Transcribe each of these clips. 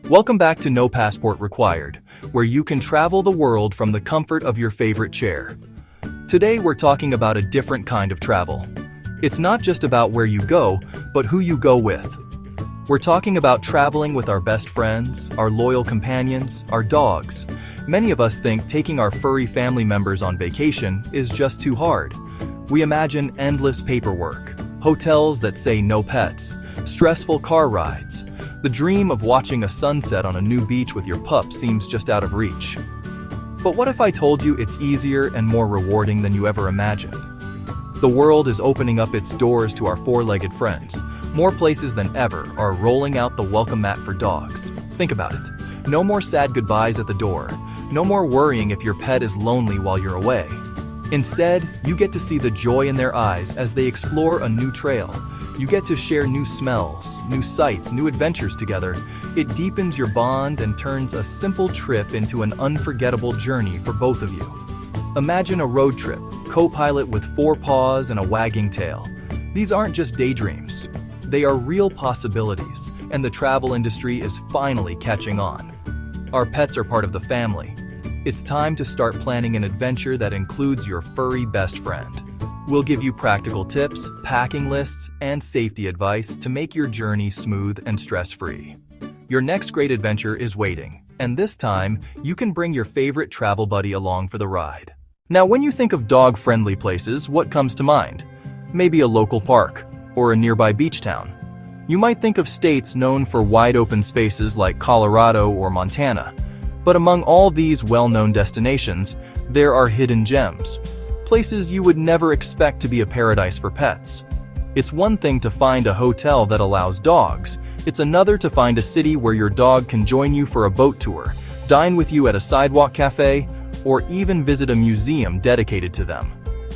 Welcome back to No Passport Required, where you can travel the world from the comfort of your favorite chair. Today we're talking about a different kind of travel. It's not just about where you go, but who you go with. We're talking about traveling with our best friends, our loyal companions, our dogs. Many of us think taking our furry family members on vacation is just too hard. We imagine endless paperwork, hotels that say no pets, stressful car rides. The dream of watching a sunset on a new beach with your pup seems just out of reach. But what if I told you it's easier and more rewarding than you ever imagined? The world is opening up its doors to our four-legged friends. More places than ever are rolling out the welcome mat for dogs. Think about it. No more sad goodbyes at the door. No more worrying if your pet is lonely while you're away. Instead, you get to see the joy in their eyes as they explore a new trail. You get to share new smells, new sights, new adventures together. It deepens your bond and turns a simple trip into an unforgettable journey for both of you. Imagine a road trip, co-pilot with 4 paws and a wagging tail. These aren't just daydreams. They are real possibilities, and the travel industry is finally catching on. Our pets are part of the family. It's time to start planning an adventure that includes your furry best friend. We'll give you practical tips, packing lists, and safety advice to make your journey smooth and stress-free. Your next great adventure is waiting, and this time, you can bring your favorite travel buddy along for the ride. Now, when you think of dog-friendly places, what comes to mind? Maybe a local park, or a nearby beach town. You might think of states known for wide-open spaces like Colorado or Montana. But among all these well-known destinations, there are hidden gems. Places you would never expect to be a paradise for pets. It's one thing to find a hotel that allows dogs. It's another to find a city where your dog can join you for a boat tour, dine with you at a sidewalk cafe, or even visit a museum dedicated to them.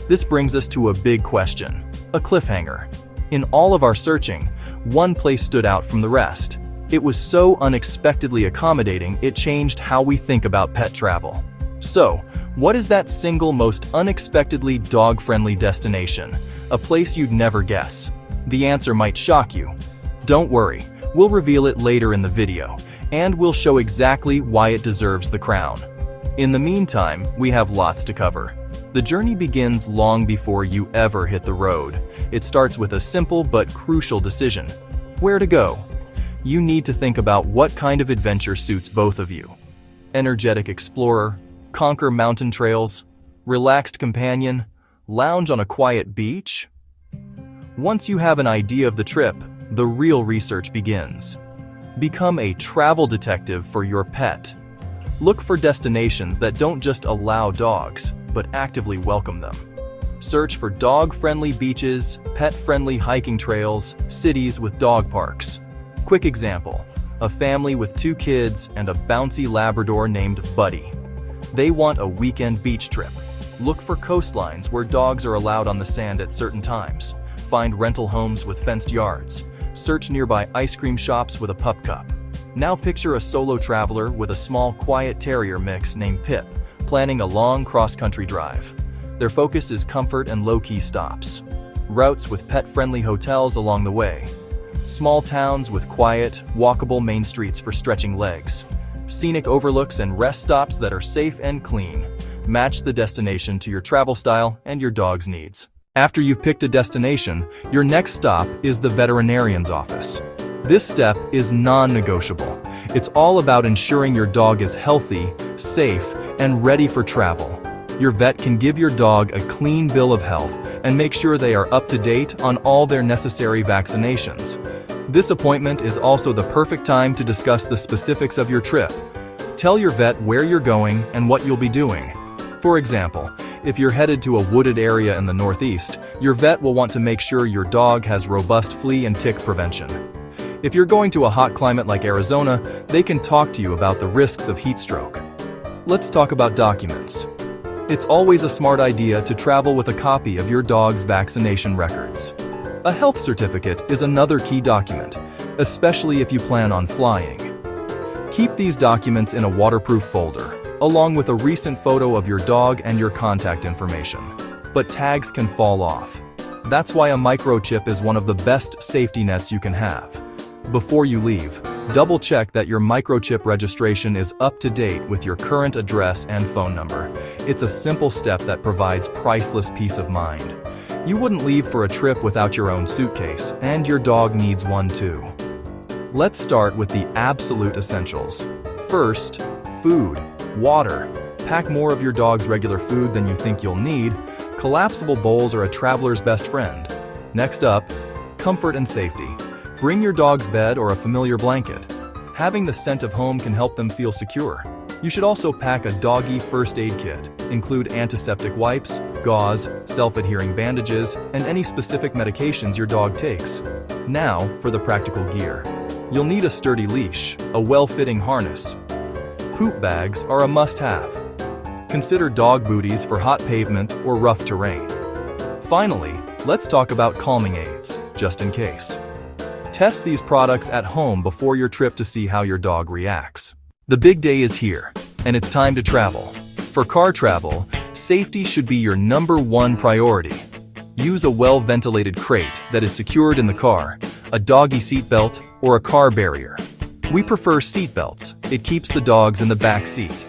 This brings us to a big question, a cliffhanger. In all of our searching, one place stood out from the rest. It was so unexpectedly accommodating, it changed how we think about pet travel. So, what is that single most unexpectedly dog-friendly destination? A place you'd never guess. The answer might shock you. Don't worry, we'll reveal it later in the video, and we'll show exactly why it deserves the crown. In the meantime, we have lots to cover. The journey begins long before you ever hit the road. It starts with a simple but crucial decision. Where to go? You need to think about what kind of adventure suits both of you. Energetic explorer, conquer mountain trails, relaxed companion, lounge on a quiet beach? Once you have an idea of the trip, the real research begins. Become a travel detective for your pet. Look for destinations that don't just allow dogs, but actively welcome them. Search for dog-friendly beaches, pet-friendly hiking trails, cities with dog parks. Quick example, a family with 2 kids and a bouncy Labrador named Buddy. They want a weekend beach trip. Look for coastlines where dogs are allowed on the sand at certain times. Find rental homes with fenced yards. Search nearby ice cream shops with a pup cup. Now picture a solo traveler with a small quiet terrier mix named Pip, planning a long cross-country drive. Their focus is comfort and low-key stops. Routes with pet-friendly hotels along the way. Small towns with quiet, walkable main streets for stretching legs. Scenic overlooks and rest stops that are safe and clean. Match the destination to your travel style and your dog's needs. After you've picked a destination, your next stop is the veterinarian's office. This step is non-negotiable. It's all about ensuring your dog is healthy, safe, and ready for travel. Your vet can give your dog a clean bill of health and make sure they are up to date on all their necessary vaccinations. This appointment is also the perfect time to discuss the specifics of your trip. Tell your vet where you're going and what you'll be doing. For example, if you're headed to a wooded area in the Northeast, your vet will want to make sure your dog has robust flea and tick prevention. If you're going to a hot climate like Arizona, they can talk to you about the risks of heat stroke. Let's talk about documents. It's always a smart idea to travel with a copy of your dog's vaccination records. A health certificate is another key document, especially if you plan on flying. Keep these documents in a waterproof folder, along with a recent photo of your dog and your contact information. But tags can fall off. That's why a microchip is one of the best safety nets you can have. Before you leave, double-check that your microchip registration is up to date with your current address and phone number. It's a simple step that provides priceless peace of mind. You wouldn't leave for a trip without your own suitcase, and your dog needs one too. Let's start with the absolute essentials. First, food, water. Pack more of your dog's regular food than you think you'll need. Collapsible bowls are a traveler's best friend. Next up, comfort and safety. Bring your dog's bed or a familiar blanket. Having the scent of home can help them feel secure. You should also pack a doggy first aid kit. Include antiseptic wipes, gauze, self-adhering bandages, and any specific medications your dog takes. Now, for the practical gear. You'll need a sturdy leash, a well-fitting harness. Poop bags are a must-have. Consider dog booties for hot pavement or rough terrain. Finally, let's talk about calming aids, just in case. Test these products at home before your trip to see how your dog reacts. The big day is here, and it's time to travel. For car travel, safety should be your #1 priority. Use a well-ventilated crate that is secured in the car, a doggy seatbelt, or a car barrier. We prefer seatbelts. It keeps the dogs in the back seat.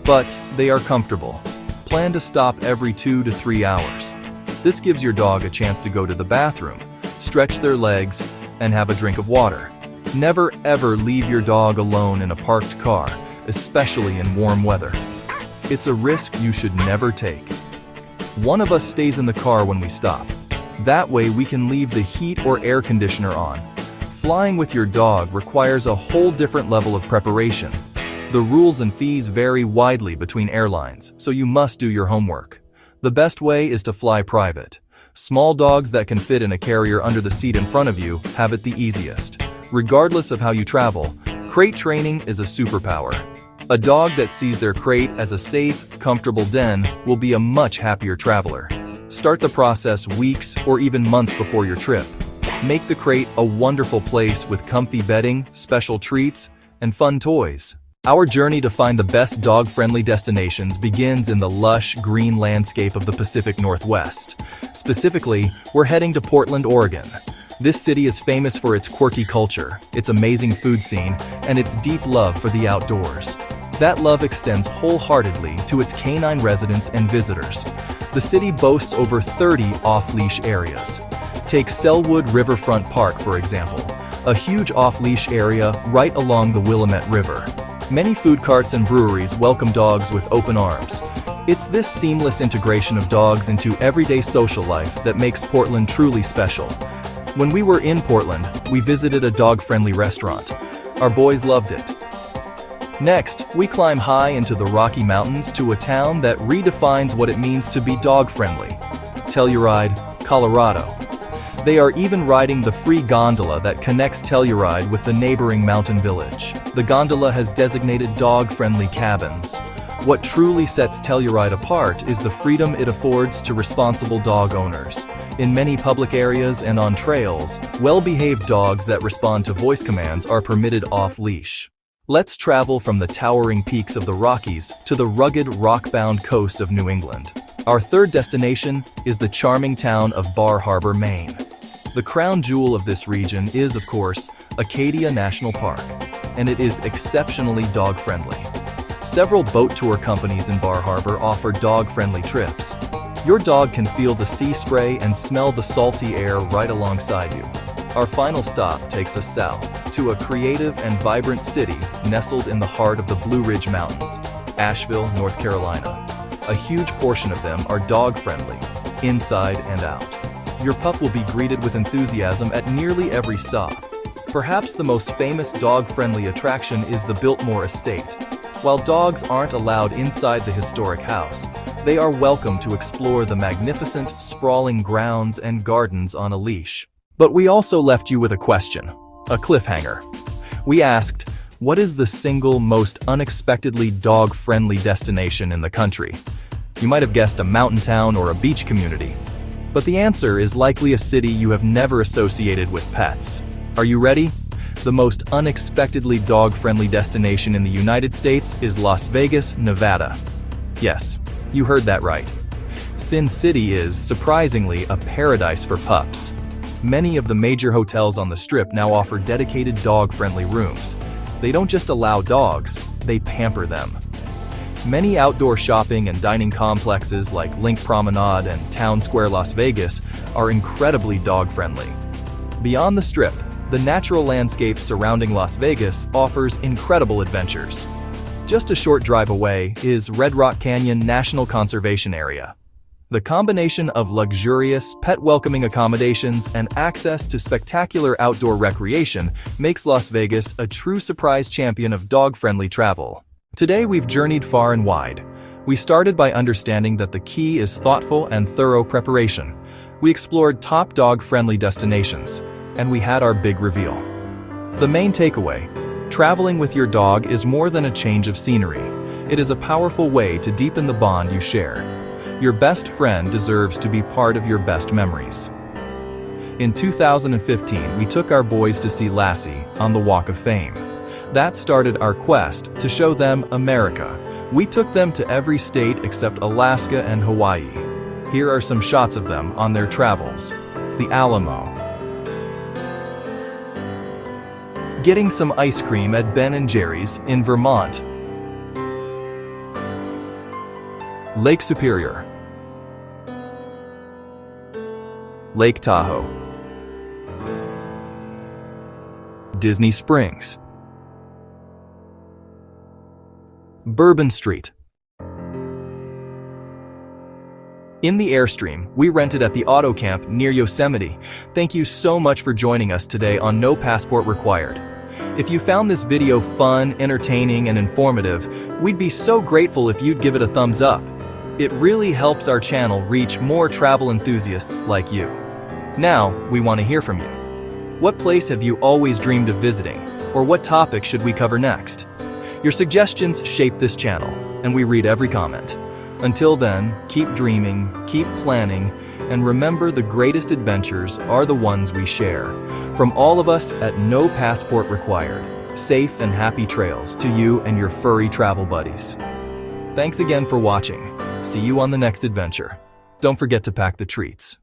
But they are comfortable. Plan to stop every 2 to 3 hours. This gives your dog a chance to go to the bathroom, stretch their legs, and have a drink of water. Never ever leave your dog alone in a parked car, especially in warm weather. It's a risk you should never take. One of us stays in the car when we stop. That way we can leave the heat or air conditioner on. Flying with your dog requires a whole different level of preparation. The rules and fees vary widely between airlines, so you must do your homework. The best way is to fly private. Small dogs that can fit in a carrier under the seat in front of you have it the easiest. Regardless of how you travel, crate training is a superpower. A dog that sees their crate as a safe, comfortable den will be a much happier traveler. Start the process weeks or even months before your trip. Make the crate a wonderful place with comfy bedding, special treats, and fun toys. Our journey to find the best dog-friendly destinations begins in the lush, green landscape of the Pacific Northwest. Specifically, we're heading to Portland, Oregon. This city is famous for its quirky culture, its amazing food scene, and its deep love for the outdoors. That love extends wholeheartedly to its canine residents and visitors. The city boasts over 30 off-leash areas. Take Selwood Riverfront Park, for example, a huge off-leash area right along the Willamette River. Many food carts and breweries welcome dogs with open arms. It's this seamless integration of dogs into everyday social life that makes Portland truly special. When we were in Portland, we visited a dog-friendly restaurant. Our boys loved it. Next, we climb high into the Rocky Mountains to a town that redefines what it means to be dog-friendly. Telluride, Colorado. They are even riding the free gondola that connects Telluride with the neighboring mountain village. The gondola has designated dog-friendly cabins. What truly sets Telluride apart is the freedom it affords to responsible dog owners. In many public areas and on trails, well-behaved dogs that respond to voice commands are permitted off-leash. Let's travel from the towering peaks of the Rockies to the rugged, rock-bound coast of New England. Our third destination is the charming town of Bar Harbor, Maine. The crown jewel of this region is, of course, Acadia National Park, and it is exceptionally dog-friendly. Several boat tour companies in Bar Harbor offer dog-friendly trips. Your dog can feel the sea spray and smell the salty air right alongside you. Our final stop takes us south to a creative and vibrant city nestled in the heart of the Blue Ridge Mountains, Asheville, North Carolina. A huge portion of them are dog-friendly, inside and out. Your pup will be greeted with enthusiasm at nearly every stop. Perhaps the most famous dog-friendly attraction is the Biltmore Estate. While dogs aren't allowed inside the historic house, they are welcome to explore the magnificent, sprawling grounds and gardens on a leash. But we also left you with a question, a cliffhanger. We asked, what is the single most unexpectedly dog-friendly destination in the country? You might have guessed a mountain town or a beach community. But the answer is likely a city you have never associated with pets. Are you ready? The most unexpectedly dog-friendly destination in the United States is Las Vegas, Nevada. Yes, you heard that right. Sin City is, surprisingly, a paradise for pups. Many of the major hotels on the Strip now offer dedicated dog-friendly rooms. They don't just allow dogs, they pamper them. Many outdoor shopping and dining complexes like Link Promenade and Town Square Las Vegas are incredibly dog-friendly. Beyond the Strip, the natural landscape surrounding Las Vegas offers incredible adventures. Just a short drive away is Red Rock Canyon National Conservation Area. The combination of luxurious, pet-welcoming accommodations and access to spectacular outdoor recreation makes Las Vegas a true surprise champion of dog-friendly travel. Today we've journeyed far and wide. We started by understanding that the key is thoughtful and thorough preparation. We explored top dog-friendly destinations, and we had our big reveal. The main takeaway: traveling with your dog is more than a change of scenery. It is a powerful way to deepen the bond you share. Your best friend deserves to be part of your best memories. In 2015, we took our boys to see Lassie on the Walk of Fame. That started our quest to show them America. We took them to every state except Alaska and Hawaii. Here are some shots of them on their travels. The Alamo. Getting some ice cream at Ben & Jerry's in Vermont. Lake Superior. Lake Tahoe. Disney Springs. Bourbon Street. In the Airstream, we rented at the Auto Camp near Yosemite. Thank you so much for joining us today on No Passport Required. If you found this video fun, entertaining, and informative, we'd be so grateful if you'd give it a thumbs up. It really helps our channel reach more travel enthusiasts like you. Now, we want to hear from you. What place have you always dreamed of visiting? Or what topic should we cover next? Your suggestions shape this channel, and we read every comment. Until then, keep dreaming, keep planning, and remember the greatest adventures are the ones we share. From all of us at No Passport Required, safe and happy trails to you and your furry travel buddies. Thanks again for watching. See you on the next adventure. Don't forget to pack the treats.